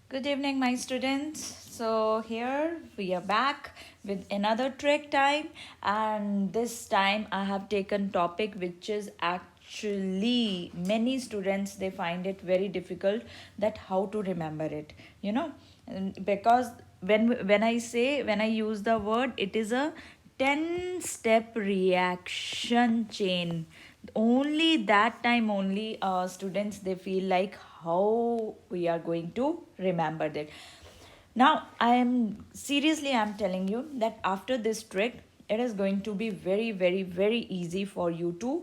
Good evening, my students. So, here we are back with another trick time, and this time I have taken topic which is actually many students they find it very difficult that how to remember it, because when I use the word, it is a 10-step reaction chain. Only that time only students they feel like how we are going to remember that. Now I'm telling you that after this trick it is going to be very very very easy for you to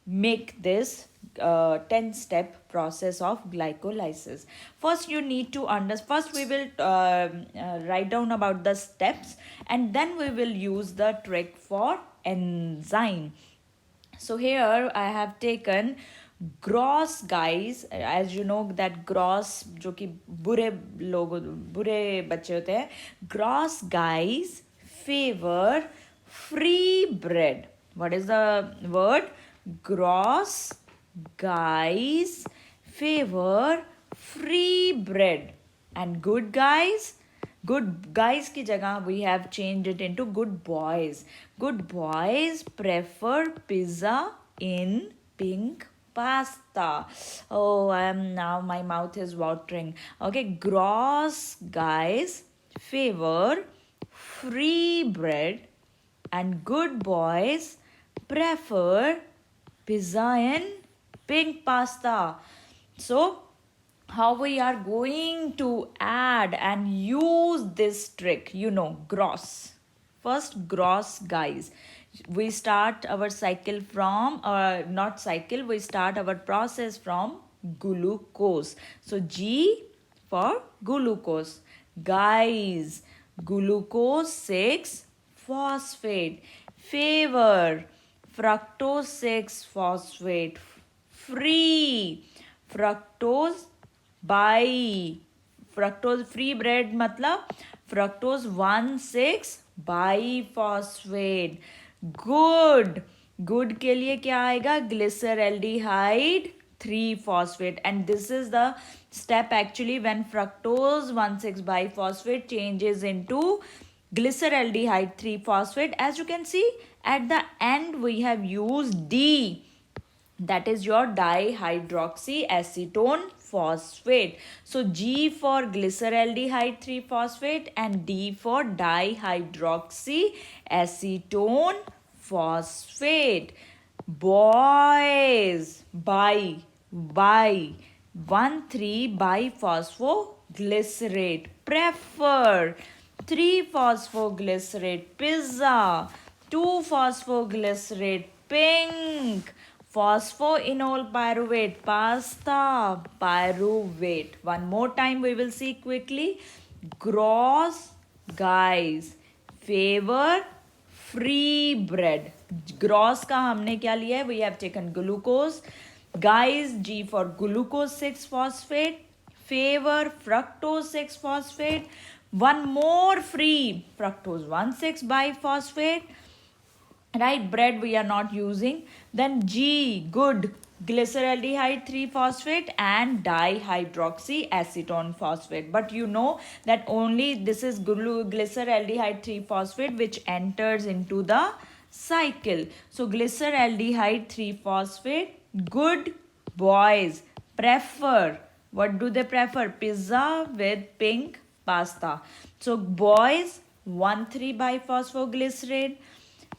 make this 10 step process of glycolysis. First you need to understand, first we will write down about the steps, and then we will use the trick for enzyme. So here I have taken gross guys, as you know that gross जो कि बुरे बच्चे होते हैं, gross guys favor free bread. What is the word? Gross guys favor free bread, and good guys की जगह we have changed it into good boys. Good boys prefer pizza in pink pasta. Oh, I am now, my mouth is watering. Okay, gross guys favor free bread, and good boys prefer pizza and pink pasta. So, how we are going to add and use this trick, gross. First, gross, guys. We start our cycle from, not cycle, we start our process from glucose. So, G for glucose. Guys, glucose 6 phosphate. Favor, fructose 6 phosphate. Free, fructose by fructose free bread मतलब fructose 1,6 biphosphate. Good के लिए क्या आएगा? Glyceraldehyde 3 phosphate, and this is the step actually when fructose 1,6 biphosphate changes into glyceraldehyde 3 phosphate. As you can see, at the end we have used D, that is your dihydroxyacetone phosphate. So G for glyceraldehyde 3 phosphate and D for dihydroxyacetone phosphate. Boys, by 1,3 biphosphoglycerate. Prefer 3 phosphoglycerate. Pizza 2 phosphoglycerate. Pink phosphoenol pyruvate. Pasta pyruvate. One more time we will see quickly. Gross guys favor free bread. Gross का हमने क्या लिया है? We have taken glucose. Guys, G for glucose 6 phosphate. Favor fructose 6 phosphate. One more free, fructose 1,6 biphosphate. Right, bread we are not using. Then G, good, glyceraldehyde 3 phosphate and dihydroxyacetone phosphate. But you know that only this is glyceraldehyde 3 phosphate which enters into the cycle. So glyceraldehyde 3 phosphate. Good boys prefer, what do they prefer? Pizza with pink pasta. So boys 1,3 biphosphoglycerate,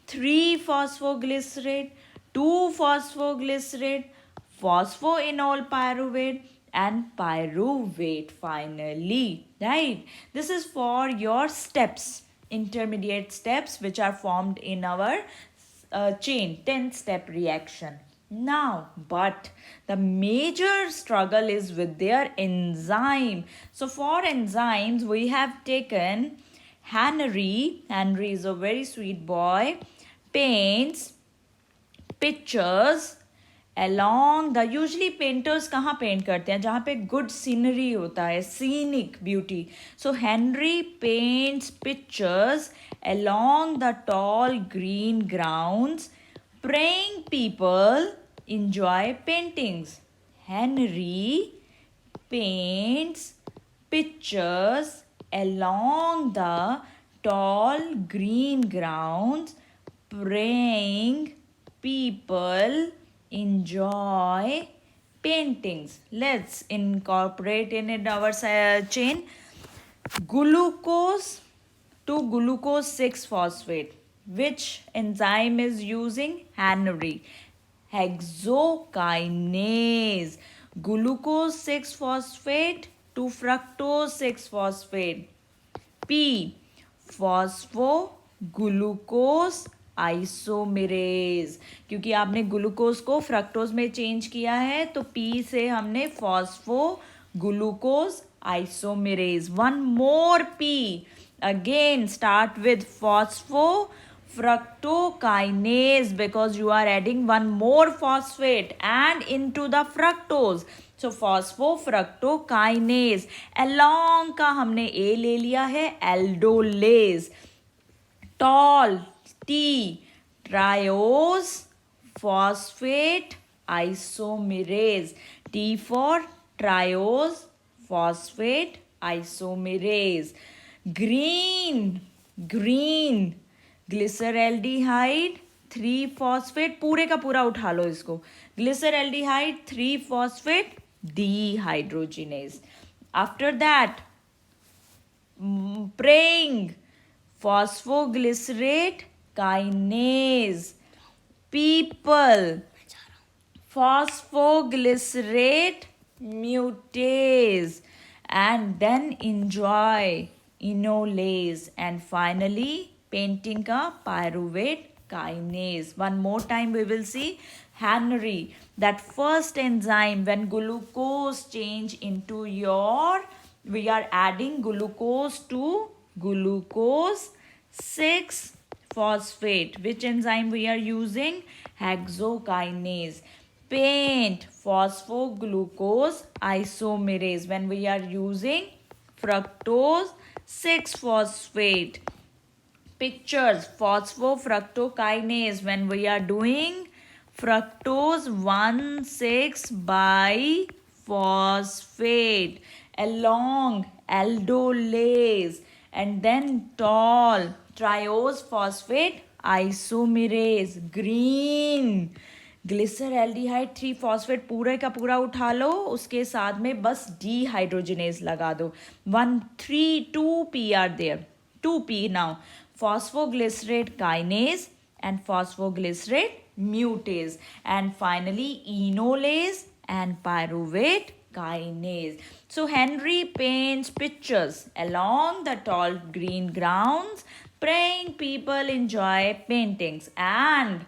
3 phosphoglycerate, 2 phosphoglycerate, phosphoenol pyruvate, and pyruvate finally. Right? This is for your steps, intermediate steps which are formed in our chain, 10-step reaction. Now, but the major struggle is with their enzyme. So for enzymes, we have taken Henry. Henry is a very sweet boy. Paints pictures along the, usually painters कहाँ paint करते हैं? जहाँ पे good scenery होता है, scenic beauty. So Henry paints pictures along the tall green grounds, praying people enjoy paintings. Henry paints pictures along the tall green grounds, praying people enjoy paintings. Let's incorporate in our chain. Glucose to glucose 6 phosphate. Which enzyme is using? Henry. Hexokinase. Glucose 6 phosphate to fructose 6 phosphate. P. Phosphoglucose isomerase. क्योंकि आपने glucose को fructose में change किया है तो P से हमने phosphoglucose isomerase. One more P. Again start with phospho fructokinase because you are adding one more phosphate and into the fructose. So phosphofructokinase. Along का हमने A ले लिया है. Aldolase. Tall T. Triose phosphate isomerase. T for triose phosphate isomerase. Green glyceraldehyde 3 phosphate. पूरे का पूरा उठा लो इसको. Glyceraldehyde 3 phosphate dehydrogenase. After that praying phosphoglycerate kinase. People phosphoglycerate mutase, and then enjoy enolase, and finally painting ka pyruvate kinase. One more time we will see. Henry, that first enzyme when glucose change into we are adding glucose to glucose 6 phosphate. Which enzyme we are using? Hexokinase. Paint phosphoglucose isomerase when we are using fructose 6 phosphate. Pictures phosphofructokinase when we are doing fructose 1,6 biphosphate. Along aldolase, and then tall triose phosphate isomerase. Green glyceraldehyde 3 phosphate पूरे का पूरा उठा लो. उसके साथ में बस dehydrogenase लगा दो. 1 3 2 P are there. 2 P now. Phosphoglycerate kinase and phosphoglycerate mutase, and finally enolase and pyruvate kinase. So Henry paints pictures along the tall green grounds, praying people enjoy paintings. And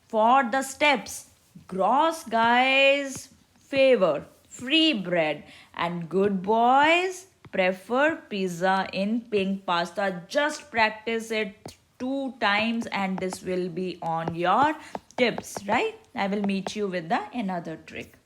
for the steps, gross guys favor free bread, and good boys prefer pizza in pink pasta. Just practice it 2 times and this will be on your tips, right? I will meet you with the another trick.